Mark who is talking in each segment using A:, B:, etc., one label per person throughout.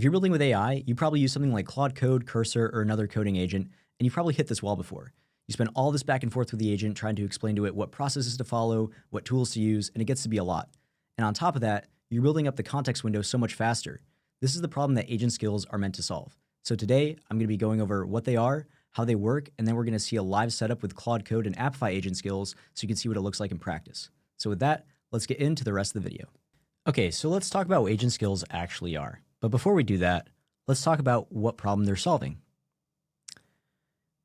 A: If you're building with AI, you probably use something like Claude Code, Cursor, or another coding agent, and you've probably hit this wall before. You spend all this back and forth with the agent trying to explain to it what processes to follow, what tools to use, and it gets to be a lot. And on top of that, you're building up the context window so much faster. This is the problem that agent skills are meant to solve. So today, I'm going to be going over what they are, how they work, and then we're going to see a live setup with Claude Code and Apify Agent Skills so you can see what it looks like in practice. So with that, let's get into the rest of the video. Okay, so let's talk about what agent skills actually are. But before we do that, let's talk about what problem they're solving.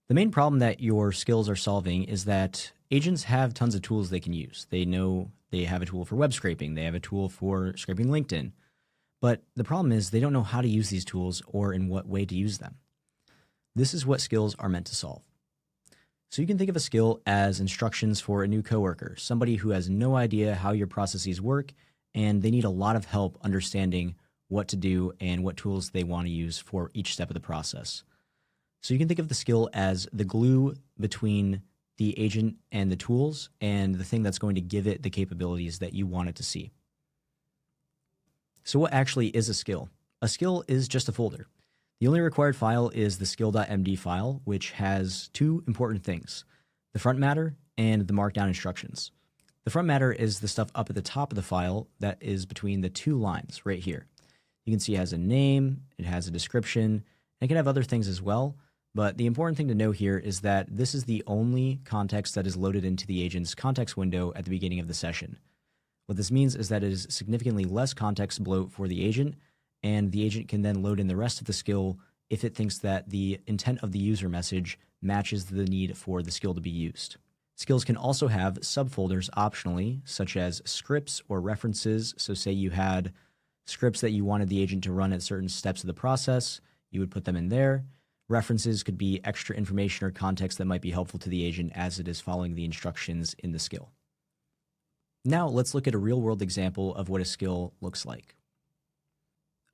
A: The main problem that your skills are solving is that agents have tons of tools they can use. They know they have a tool for web scraping. They have a tool for scraping LinkedIn. But the problem is they don't know how to use these tools or in what way to use them. This is what skills are meant to solve. So you can think of a skill as instructions for a new coworker, somebody who has no idea how your processes work, and they need a lot of help understanding what to do and what tools they want to use for each step of the process. So you can think of the skill as the glue between the agent and the tools and the thing that's going to give it the capabilities that you want it to see. So what actually is a skill? A skill is just a folder. The only required file is the skill.md file, which has two important things: the front matter and the markdown instructions. The front matter is the stuff up at the top of the file that is between the two lines right here. You can see it has a name, it has a description, and it can have other things as well. But the important thing to know here is that this is the only context that is loaded into the agent's context window at the beginning of the session. What this means is that it is significantly less context bloat for the agent, and the agent can then load in the rest of the skill if it thinks that the intent of the user message matches the need for the skill to be used. Skills can also have subfolders optionally, such as scripts or references. So say you had scripts that you wanted the agent to run at certain steps of the process, you would put them in there. References could be extra information or context that might be helpful to the agent as it is following the instructions in the skill. Now let's look at a real-world example of what a skill looks like.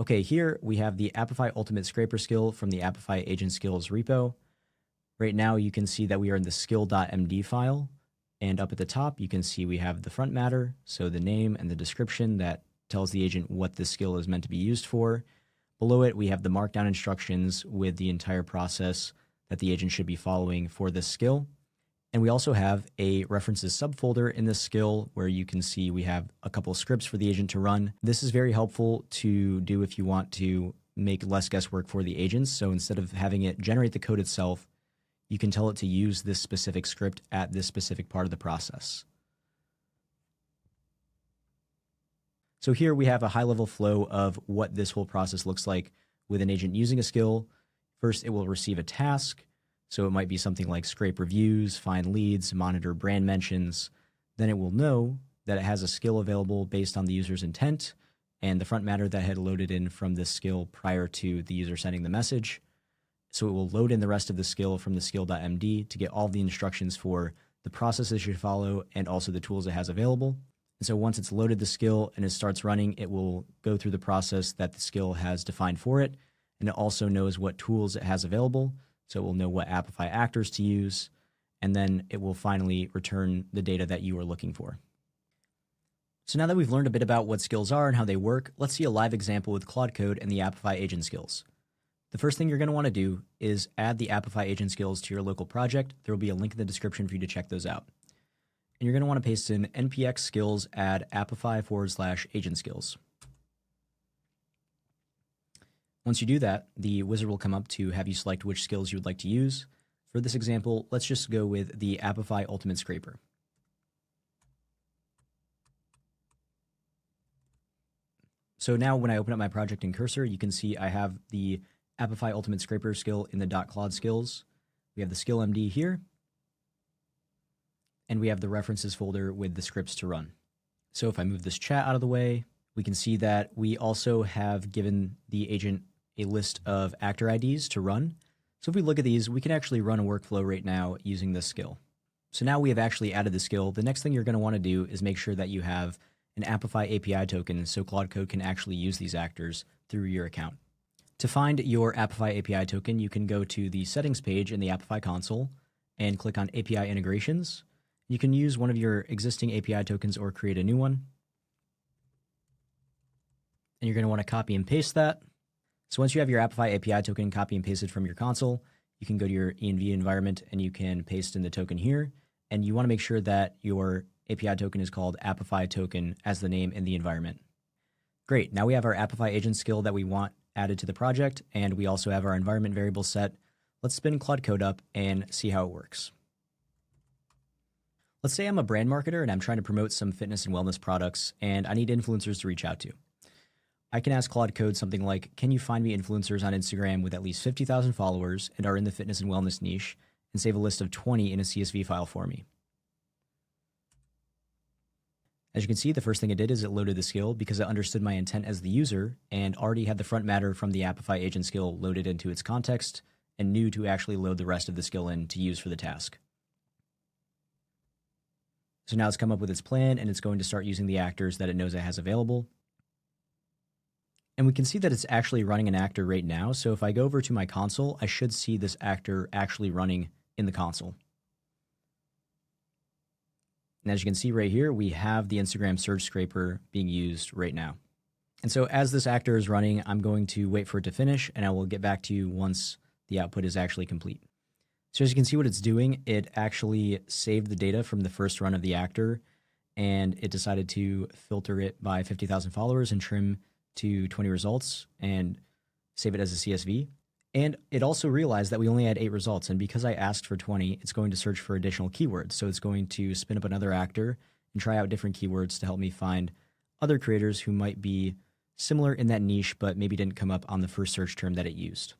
A: Okay, here we have the Apify Ultimate Scraper skill from the Apify Agent Skills repo. Right now you can see that we are in the skill.md file, and up at the top you can see we have the front matter, so the name and the description that tells the agent what this skill is meant to be used for. Below it, we have the markdown instructions with the entire process that the agent should be following for this skill. And we also have a references subfolder in this skill where you can see we have a couple of scripts for the agent to run. This is very helpful to do if you want to make less guesswork for the agents. So instead of having it generate the code itself, you can tell it to use this specific script at this specific part of the process. So here we have a high-level flow of what this whole process looks like with an agent using a skill. First, it will receive a task. So it might be something like scrape reviews, find leads, monitor brand mentions. Then it will know that it has a skill available based on the user's intent and the front matter that had loaded in from this skill prior to the user sending the message. So it will load in the rest of the skill from the skill.md to get all the instructions for the process it should follow and also the tools it has available. And so once it's loaded the skill and it starts running, it will go through the process that the skill has defined for it. And it also knows what tools it has available. So it will know what Apify actors to use. And then it will finally return the data that you are looking for. So now that we've learned a bit about what skills are and how they work, let's see a live example with Claude Code and the Apify Agent Skills. The first thing you're going to want to do is add the Apify Agent Skills to your local project. There will be a link in the description for you to check those out. And you're going to want to paste in npx skills add apify /agent skills. Once you do that, the wizard will come up to have you select which skills you would like to use. For this example, let's just go with the Apify Ultimate Scraper. So now when I open up my project in Cursor, you can see I have the Apify Ultimate Scraper skill in the .claude skills. We have the skill.md here. And we have the references folder with the scripts to run. So if I move this chat out of the way, we can see that we also have given the agent a list of actor IDs to run. So if we look at these, we can actually run a workflow right now using this skill. So now we have actually added the skill. The next thing you're going to want to do is make sure that you have an Apify API token so Claude Code can actually use these actors through your account. To find your Apify API token, you can go to the settings page in the Apify console and click on API integrations. You can use one of your existing API tokens or create a new one. And you're going to want to copy and paste that. So once you have your Apify API token copy and pasted from your console, you can go to your env environment and you can paste in the token here. And you want to make sure that your API token is called Apify token as the name in the environment. Great. Now we have our Apify agent skill that we want added to the project, and we also have our environment variable set. Let's spin Claude Code up and see how it works. Let's say I'm a brand marketer and I'm trying to promote some fitness and wellness products, and I need influencers to reach out to. I can ask Claude Code something like, can you find me influencers on Instagram with at least 50,000 followers and are in the fitness and wellness niche, and save a list of 20 in a CSV file for me. As you can see, the first thing it did is it loaded the skill because it understood my intent as the user and already had the front matter from the Apify agent skill loaded into its context and knew to actually load the rest of the skill in to use for the task. So now it's come up with its plan and it's going to start using the actors that it knows it has available. And we can see that it's actually running an actor right now. So if I go over to my console, I should see this actor actually running in the console. And as you can see right here, we have the Instagram search scraper being used right now. And so as this actor is running, I'm going to wait for it to finish and I will get back to you once the output is actually complete. So as you can see what it's doing, it actually saved the data from the first run of the actor and it decided to filter it by 50,000 followers and trim to 20 results and save it as a CSV. And it also realized that we only had 8 results. And because I asked for 20, it's going to search for additional keywords. So it's going to spin up another actor and try out different keywords to help me find other creators who might be similar in that niche, but maybe didn't come up on the first search term that it used.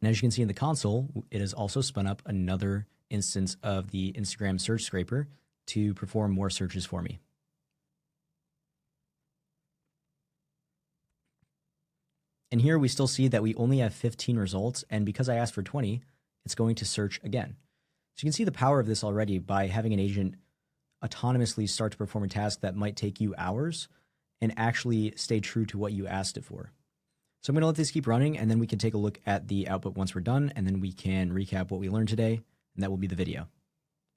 A: And as you can see in the console, it has also spun up another instance of the Instagram search scraper to perform more searches for me. And here we still see that we only have 15 results, and because I asked for 20, it's going to search again. So you can see the power of this already by having an agent autonomously start to perform a task that might take you hours and actually stay true to what you asked it for. So I'm going to let this keep running, and then we can take a look at the output once we're done, and then we can recap what we learned today, and that will be the video.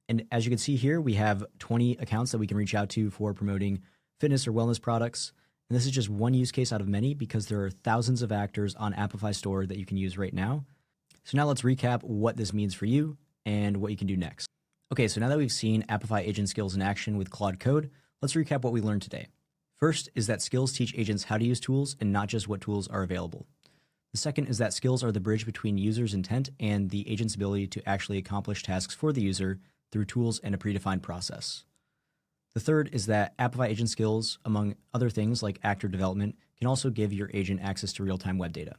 A: And as you can see here, we have 20 accounts that we can reach out to for promoting fitness or wellness products. And this is just one use case out of many because there are thousands of actors on Apify Store that you can use right now. So now let's recap what this means for you and what you can do next. Okay, so now that we've seen Apify Agent Skills in action with Claude Code, let's recap what we learned today. First is that skills teach agents how to use tools and not just what tools are available. The second is that skills are the bridge between users' intent and the agent's ability to actually accomplish tasks for the user through tools and a predefined process. The third is that Apify Agent Skills, among other things like actor development, can also give your agent access to real-time web data.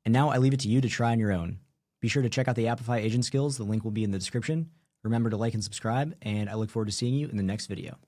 A: And now I leave it to you to try on your own. Be sure to check out the Apify Agent Skills. The link will be in the description. Remember to like and subscribe, and I look forward to seeing you in the next video.